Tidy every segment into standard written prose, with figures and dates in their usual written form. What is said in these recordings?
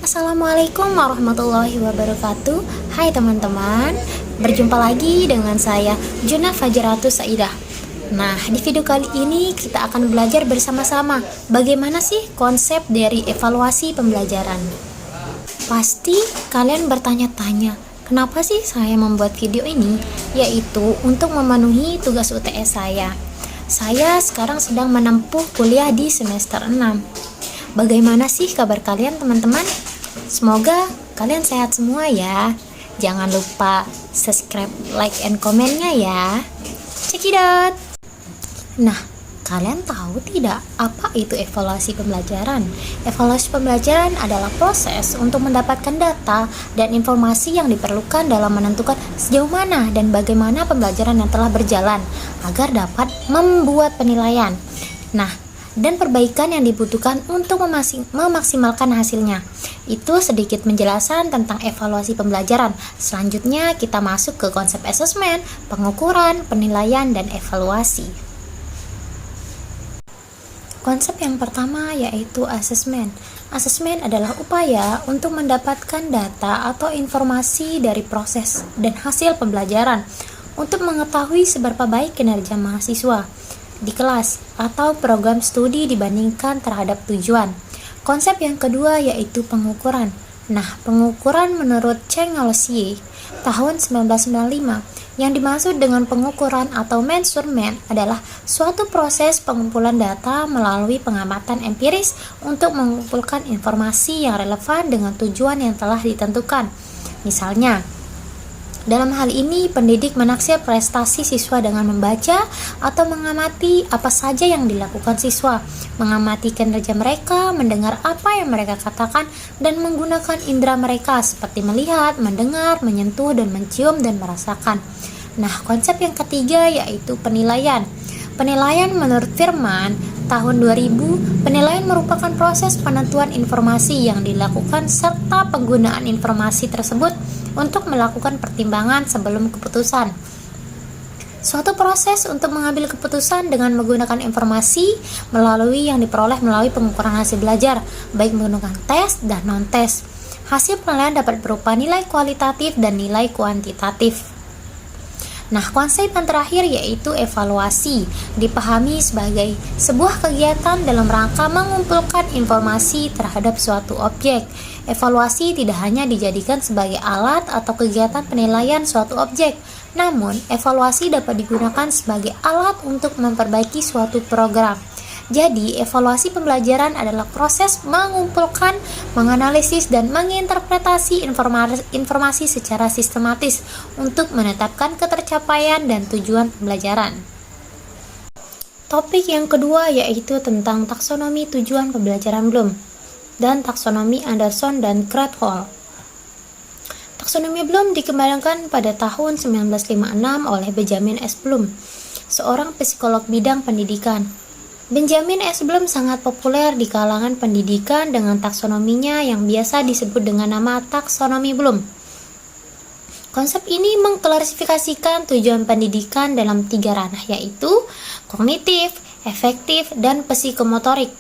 Assalamualaikum warahmatullahi wabarakatuh. Hai teman-teman, berjumpa lagi dengan saya Juna Fajratus Saidah. Nah, di video kali ini kita akan belajar bersama-sama bagaimana sih konsep dari evaluasi pembelajaran. Pasti kalian bertanya-tanya, kenapa sih saya membuat video ini? Yaitu untuk memenuhi tugas UTS saya. Saya sekarang sedang menempuh kuliah di semester 6. Bagaimana sih kabar kalian teman-teman? Semoga kalian sehat semua ya. Jangan lupa subscribe, like, and komennya ya. Check it out. Nah, kalian tahu tidak apa itu evaluasi pembelajaran? Evaluasi pembelajaran adalah proses untuk mendapatkan data dan informasi yang diperlukan dalam menentukan sejauh mana dan bagaimana pembelajaran yang telah berjalan agar dapat membuat penilaian. Nah, dan perbaikan yang dibutuhkan untuk memaksimalkan hasilnya. Itu sedikit penjelasan tentang evaluasi pembelajaran. Selanjutnya kita masuk ke konsep asesmen, pengukuran, penilaian, dan evaluasi. Konsep yang pertama yaitu asesmen. Asesmen adalah upaya untuk mendapatkan data atau informasi dari proses dan hasil pembelajaran untuk mengetahui seberapa baik kinerja mahasiswa di kelas atau program studi dibandingkan terhadap tujuan. Konsep yang kedua yaitu pengukuran. Nah, pengukuran menurut Cheng Alcie tahun 1995, yang dimaksud dengan pengukuran atau measurement adalah suatu proses pengumpulan data melalui pengamatan empiris untuk mengumpulkan informasi yang relevan dengan tujuan yang telah ditentukan. Misalnya, dalam hal ini, pendidik menaksir prestasi siswa dengan membaca atau mengamati apa saja yang dilakukan siswa, mengamati kinerja mereka, mendengar apa yang mereka katakan, dan menggunakan indera mereka seperti melihat, mendengar, menyentuh, dan mencium dan merasakan. Nah, konsep yang ketiga yaitu penilaian. Penilaian menurut Firman tahun 2000, penilaian merupakan proses penentuan informasi yang dilakukan serta penggunaan informasi tersebut untuk melakukan pertimbangan sebelum keputusan. Suatu proses untuk mengambil keputusan dengan menggunakan informasi yang diperoleh melalui pengukuran hasil belajar, baik menggunakan tes dan non-tes. Hasil penilaian dapat berupa nilai kualitatif dan nilai kuantitatif. Nah, konsep yang terakhir yaitu evaluasi, dipahami sebagai sebuah kegiatan dalam rangka mengumpulkan informasi terhadap suatu objek. Evaluasi tidak hanya dijadikan sebagai alat atau kegiatan penilaian suatu objek, namun evaluasi dapat digunakan sebagai alat untuk memperbaiki suatu program. Jadi, evaluasi pembelajaran adalah proses mengumpulkan, menganalisis, dan menginterpretasi informasi secara sistematis untuk menetapkan ketercapaian dan tujuan pembelajaran. Topik yang kedua yaitu tentang taksonomi tujuan pembelajaran Bloom dan taksonomi Anderson dan Krathwohl. Taksonomi Bloom dikembangkan pada tahun 1956 oleh Benjamin S. Bloom, seorang psikolog bidang pendidikan. Benjamin S. Bloom sangat populer di kalangan pendidikan dengan taksonominya yang biasa disebut dengan nama taksonomi Bloom. Konsep ini mengklasifikasikan tujuan pendidikan dalam 3 ranah yaitu kognitif, efektif, dan psikomotorik.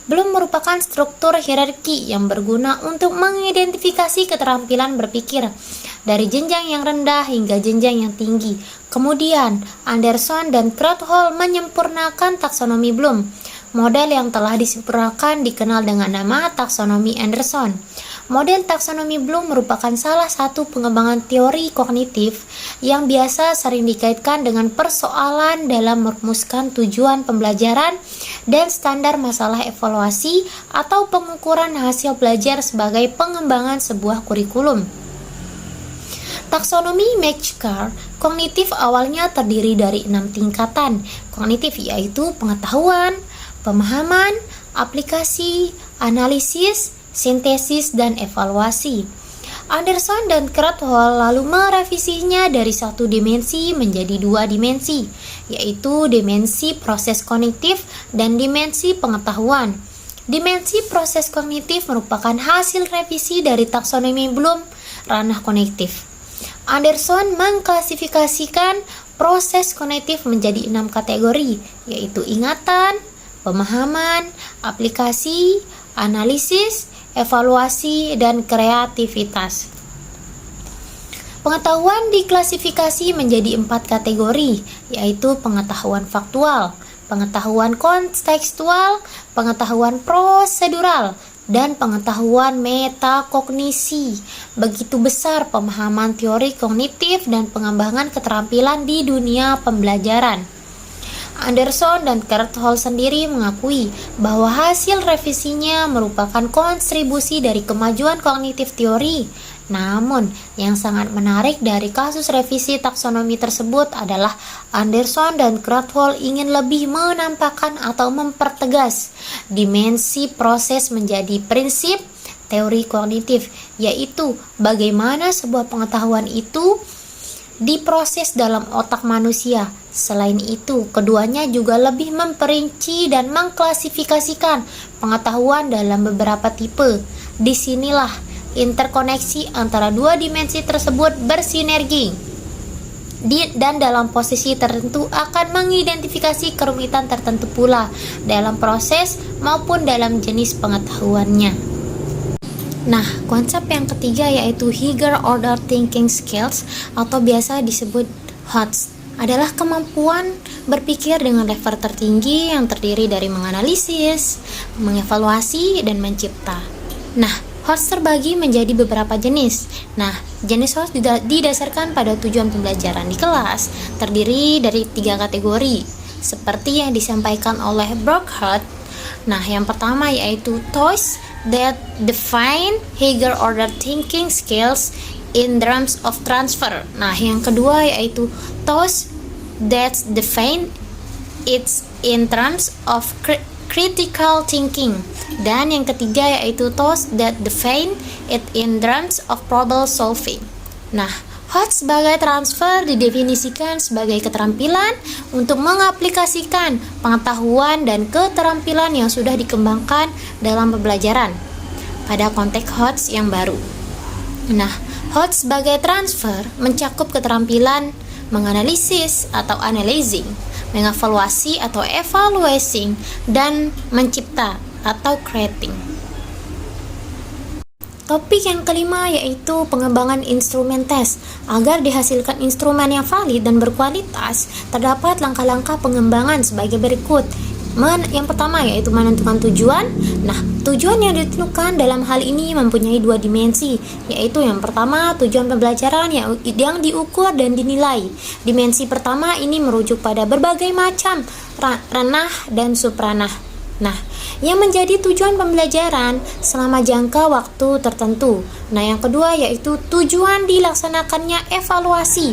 Bloom merupakan struktur hierarki yang berguna untuk mengidentifikasi keterampilan berpikir dari jenjang yang rendah hingga jenjang yang tinggi. Kemudian, Anderson dan Krathwohl menyempurnakan taksonomi Bloom. Model yang telah disempurnakan dikenal dengan nama taksonomi Anderson. Model taksonomi Bloom merupakan salah satu pengembangan teori kognitif yang biasa sering dikaitkan dengan persoalan dalam merumuskan tujuan pembelajaran dan standar masalah evaluasi atau pengukuran hasil belajar sebagai pengembangan sebuah kurikulum. Taksonomi Majskar kognitif awalnya terdiri dari 6 tingkatan kognitif yaitu pengetahuan, pemahaman, aplikasi, analisis, sintesis, dan evaluasi. Anderson dan Krathwohl lalu merevisinya dari 1 dimensi menjadi 2 dimensi, yaitu dimensi proses kognitif dan dimensi pengetahuan. Dimensi proses kognitif merupakan hasil revisi dari taksonomi Bloom ranah kognitif. Anderson mengklasifikasikan proses kognitif menjadi 6 kategori, yaitu ingatan, pemahaman, aplikasi, analisis, evaluasi, dan kreativitas. Pengetahuan diklasifikasi menjadi 4 kategori, yaitu pengetahuan faktual, pengetahuan kontekstual, pengetahuan prosedural, dan pengetahuan metakognisi. Begitu besar pemahaman teori kognitif dan pengembangan keterampilan di dunia pembelajaran. Anderson dan Krathwohl sendiri mengakui bahwa hasil revisinya merupakan kontribusi dari kemajuan kognitif teori. Namun, yang sangat menarik dari kasus revisi taksonomi tersebut adalah Anderson dan Krathwohl ingin lebih menampakkan atau mempertegas dimensi proses menjadi prinsip teori kognitif, yaitu bagaimana sebuah pengetahuan itu diproses dalam otak manusia. Selain itu, keduanya juga lebih memperinci dan mengklasifikasikan pengetahuan dalam beberapa tipe. Disinilah interkoneksi antara dua dimensi tersebut bersinergi dan dalam posisi tertentu akan mengidentifikasi kerumitan tertentu pula dalam proses maupun dalam jenis pengetahuannya. Nah, konsep yang ketiga yaitu Higher Order Thinking Skills atau biasa disebut HOTS adalah kemampuan berpikir dengan level tertinggi yang terdiri dari menganalisis, mengevaluasi, dan mencipta. Nah, HOTS terbagi menjadi beberapa jenis. Nah, jenis HOTS didasarkan pada tujuan pembelajaran di kelas, terdiri dari 3 kategori, seperti yang disampaikan oleh Burkhardt. Nah, yang pertama yaitu TOES that define higher order thinking skills in terms of transfer. Nah, yang kedua yaitu TOES that define it in terms of critical thinking. Dan yang ketiga yaitu TOES that define it in terms of problem solving. Nah, HOTS sebagai transfer didefinisikan sebagai keterampilan untuk mengaplikasikan pengetahuan dan keterampilan yang sudah dikembangkan dalam pembelajaran pada konteks HOTS yang baru. Nah, HOTS sebagai transfer mencakup keterampilan menganalisis atau analyzing, mengevaluasi atau evaluating, dan mencipta atau creating. Topik yang kelima yaitu pengembangan instrumen tes. Agar dihasilkan instrumen yang valid dan berkualitas, terdapat langkah-langkah pengembangan sebagai berikut. Yang pertama yaitu menentukan tujuan. Nah, tujuan yang ditentukan dalam hal ini mempunyai 2 dimensi, yaitu yang pertama tujuan pembelajaran yang diukur dan dinilai. Dimensi pertama ini merujuk pada berbagai macam ranah dan subranah. Nah, yang menjadi tujuan pembelajaran selama jangka waktu tertentu. Nah, yang kedua yaitu tujuan dilaksanakannya evaluasi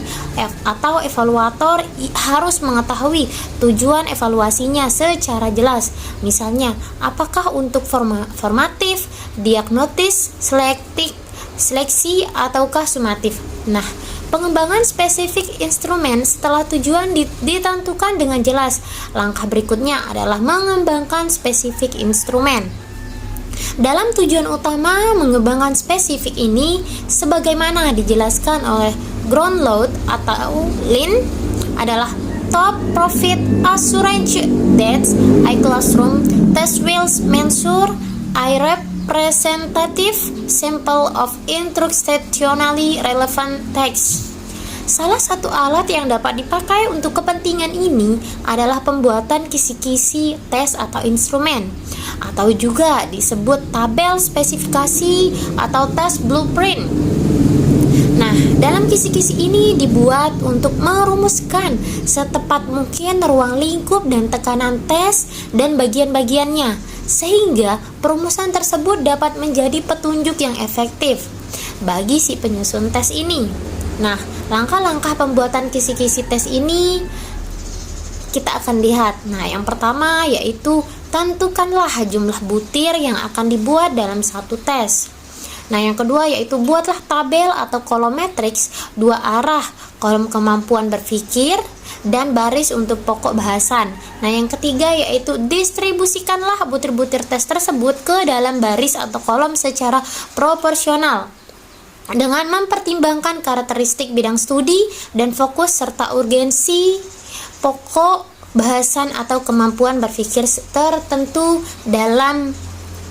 atau evaluator harus mengetahui tujuan evaluasinya secara jelas. Misalnya, apakah untuk formatif, diagnostis, seleksi, ataukah sumatif. Nah, pengembangan spesifik instrumen setelah tujuan ditentukan dengan jelas. Langkah berikutnya adalah mengembangkan spesifik instrumen. Dalam tujuan utama mengembangkan spesifik ini, sebagaimana dijelaskan oleh Grunwald atau Lin, adalah top profit assurance that a classroom test will measure a representative sample of instructionally relevant text. Salah satu alat yang dapat dipakai untuk kepentingan ini adalah pembuatan kisi-kisi tes atau instrumen, atau juga disebut tabel spesifikasi atau test blueprint. Nah, dalam kisi-kisi ini dibuat untuk merumuskan setepat mungkin ruang lingkup dan tekanan tes dan bagian-bagiannya, sehingga perumusan tersebut dapat menjadi petunjuk yang efektif bagi si penyusun tes ini. Nah, langkah-langkah pembuatan kisi-kisi tes ini kita akan lihat. Nah, yang pertama yaitu tentukanlah jumlah butir yang akan dibuat dalam satu tes. Nah, yang kedua yaitu buatlah tabel atau kolom matriks 2 arah, kolom kemampuan berpikir dan baris untuk pokok bahasan. Nah, yang ketiga yaitu distribusikanlah butir-butir tes tersebut ke dalam baris atau kolom secara proporsional dengan mempertimbangkan karakteristik bidang studi dan fokus serta urgensi pokok bahasan atau kemampuan berpikir tertentu dalam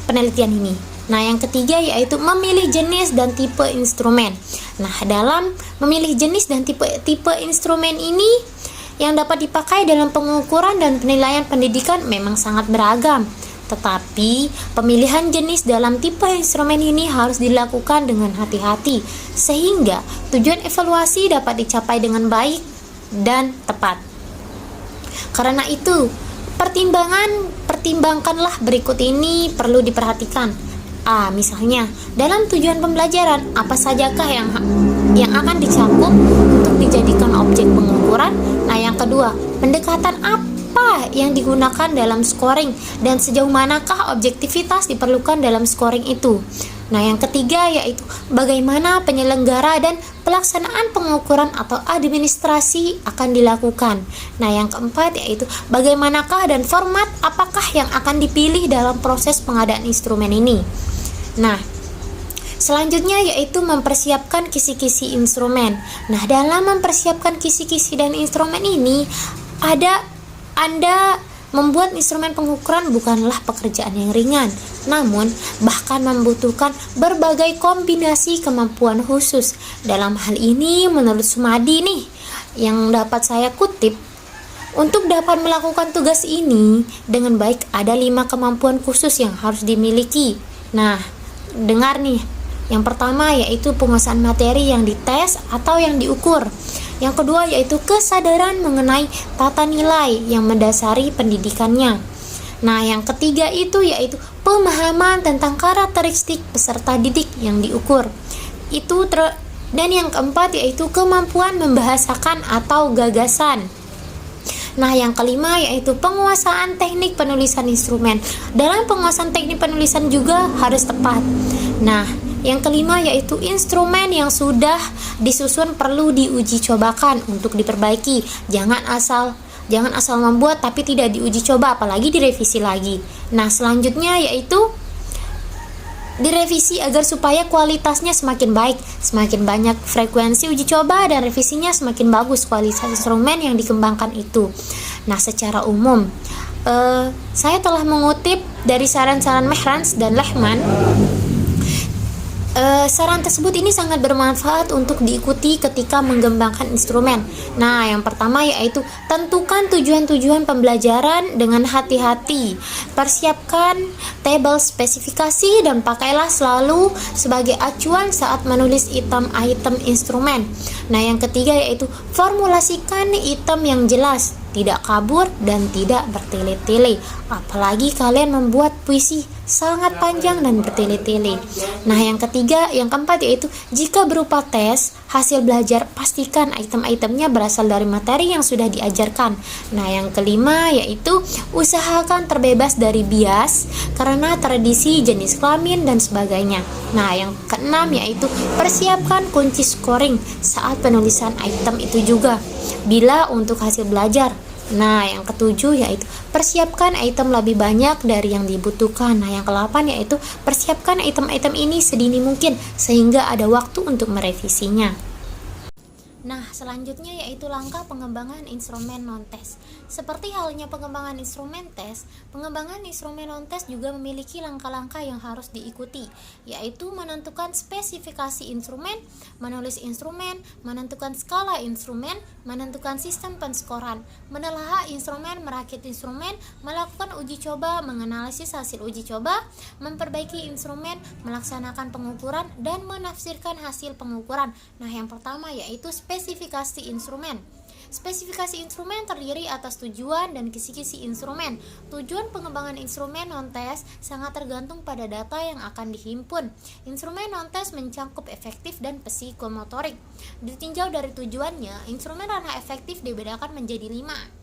penelitian ini. Nah, yang ketiga yaitu memilih jenis dan tipe instrumen. Nah, dalam memilih jenis dan tipe instrumen ini yang dapat dipakai dalam pengukuran dan penilaian pendidikan memang sangat beragam. Tetapi, pemilihan jenis dalam tipe instrumen ini harus dilakukan dengan hati-hati, sehingga tujuan evaluasi dapat dicapai dengan baik dan tepat. Karena itu, pertimbangkanlah berikut ini perlu diperhatikan. Misalnya, dalam tujuan pembelajaran, apa sajakah yang akan dicakup untuk dijadikan objek pengukuran? Nah, yang kedua, pendekatan apa yang digunakan dalam scoring dan sejauh manakah objektivitas diperlukan dalam scoring itu? Nah, yang ketiga yaitu bagaimana penyelenggara dan pelaksanaan pengukuran atau administrasi akan dilakukan. Nah, yang keempat yaitu bagaimanakah dan format apakah yang akan dipilih dalam proses pengadaan instrumen ini. Nah, selanjutnya yaitu mempersiapkan kisi-kisi instrumen. Nah, dalam mempersiapkan kisi-kisi dan instrumen ini Anda membuat instrumen pengukuran bukanlah pekerjaan yang ringan, namun bahkan membutuhkan berbagai kombinasi kemampuan khusus. Dalam hal ini, menurut Sumadi nih, yang dapat saya kutip, untuk dapat melakukan tugas ini dengan baik ada 5 kemampuan khusus yang harus dimiliki. Nah, dengar nih, yang pertama yaitu penguasaan materi yang dites atau yang diukur. Yang kedua yaitu kesadaran mengenai tata nilai yang mendasari pendidikannya. Nah, yang ketiga itu yaitu pemahaman tentang karakteristik peserta didik yang diukur. Dan yang keempat yaitu kemampuan membahasakan atau gagasan. Nah, yang kelima yaitu penguasaan teknik penulisan instrumen. Dalam penguasaan teknik penulisan juga harus tepat. Nah, yang kelima yaitu instrumen yang sudah disusun perlu diuji cobakan untuk diperbaiki. Jangan asal membuat tapi tidak diuji coba, apalagi direvisi lagi. Nah, selanjutnya yaitu direvisi agar supaya kualitasnya semakin baik. Semakin banyak frekuensi uji coba dan revisinya semakin bagus kualitas instrumen yang dikembangkan itu. Nah, secara umum saya telah mengutip dari saran-saran Mehrans dan Lehman. Saran tersebut ini sangat bermanfaat untuk diikuti ketika mengembangkan instrumen. Nah, yang pertama yaitu tentukan tujuan-tujuan pembelajaran dengan hati-hati. Persiapkan tabel spesifikasi dan pakailah selalu sebagai acuan saat menulis item instrumen. Nah, yang ketiga yaitu formulasikan item yang jelas, tidak kabur dan tidak bertele-tele. Apalagi kalian membuat puisi sangat panjang dan bertele-tele. Nah, yang keempat yaitu jika berupa tes hasil belajar, pastikan item-itemnya berasal dari materi yang sudah diajarkan. Nah, yang kelima yaitu usahakan terbebas dari bias karena tradisi, jenis kelamin dan sebagainya. Nah, yang keenam yaitu persiapkan kunci scoring saat penulisan item itu juga bila untuk hasil belajar. Nah, yang ketujuh yaitu persiapkan item lebih banyak dari yang dibutuhkan. Nah, yang kedelapan yaitu persiapkan item-item ini sedini mungkin sehingga ada waktu untuk merevisinya. Nah, selanjutnya yaitu langkah pengembangan instrumen non-tes. Seperti halnya pengembangan instrumen tes, pengembangan instrumen non-tes juga memiliki langkah-langkah yang harus diikuti, yaitu menentukan spesifikasi instrumen, menulis instrumen, menentukan skala instrumen, menentukan sistem penskoran, menelaah instrumen, merakit instrumen, melakukan uji coba, menganalisis hasil uji coba, memperbaiki instrumen, melaksanakan pengukuran, dan menafsirkan hasil pengukuran. Nah, yang pertama yaitu spesifikasi instrumen. Spesifikasi instrumen terdiri atas tujuan dan kisi-kisi instrumen. Tujuan pengembangan instrumen non-tes sangat tergantung pada data yang akan dihimpun. Instrumen non-tes mencakup efektif dan psikomotorik. Ditinjau dari tujuannya, instrumen ranah efektif dibedakan menjadi 5,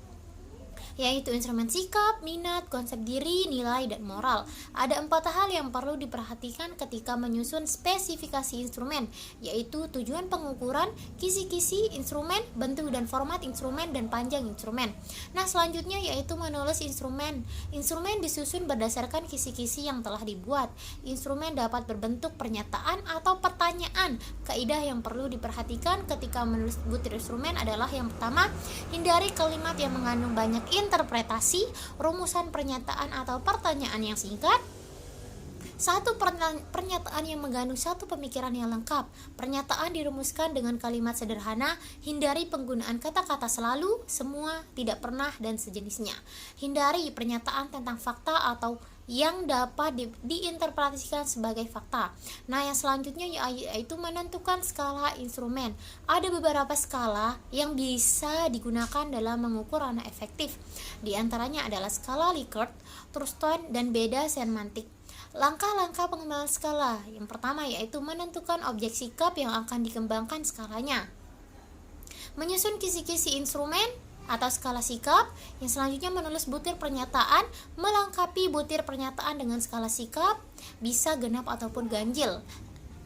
yaitu instrumen sikap, minat, konsep diri, nilai, dan moral. Ada 4 hal yang perlu diperhatikan ketika menyusun spesifikasi instrumen, yaitu tujuan pengukuran, kisi-kisi instrumen, bentuk dan format instrumen, dan panjang instrumen. Nah, selanjutnya yaitu menulis instrumen. Instrumen disusun berdasarkan kisi-kisi yang telah dibuat. Instrumen dapat berbentuk pernyataan atau pertanyaan. Kaidah yang perlu diperhatikan ketika menulis butir instrumen adalah yang pertama, hindari kalimat yang mengandung banyak interpretasi, rumusan pernyataan atau pertanyaan yang singkat. Satu pernyataan yang mengandung satu pemikiran yang lengkap. Pernyataan dirumuskan dengan kalimat sederhana, hindari penggunaan kata-kata selalu, semua, tidak pernah, dan sejenisnya. Hindari pernyataan tentang fakta atau yang dapat diinterpretasikan sebagai fakta. Nah, yang selanjutnya yaitu menentukan skala instrumen. Ada beberapa skala yang bisa digunakan dalam mengukur ranah efektif. Di antaranya adalah skala Likert, Thurston, dan beda semantik. Langkah-langkah pengembangan skala. Yang pertama yaitu menentukan objek sikap yang akan dikembangkan skalanya. Menyusun kisi-kisi instrumen atau skala sikap. Yang selanjutnya menulis butir pernyataan, melengkapi butir pernyataan dengan skala sikap, bisa genap ataupun ganjil.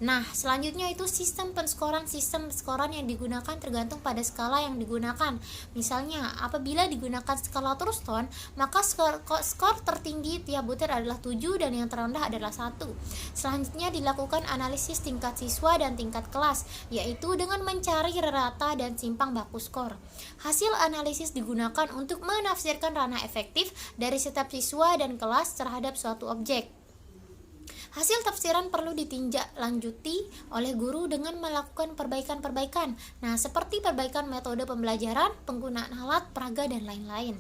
Nah, selanjutnya itu sistem penskoran. Sistem penskoran yang digunakan tergantung pada skala yang digunakan. Misalnya, apabila digunakan skala Thurston, maka skor tertinggi tiap butir adalah 7 dan yang terendah adalah 1. Selanjutnya dilakukan analisis tingkat siswa dan tingkat kelas, yaitu dengan mencari rata dan simpang baku skor. Hasil analisis digunakan untuk menafsirkan ranah efektif dari setiap siswa dan kelas terhadap suatu objek. Hasil tafsiran perlu ditinjak lanjuti oleh guru dengan melakukan perbaikan-perbaikan. Nah, seperti perbaikan metode pembelajaran, penggunaan alat, peraga, dan lain-lain.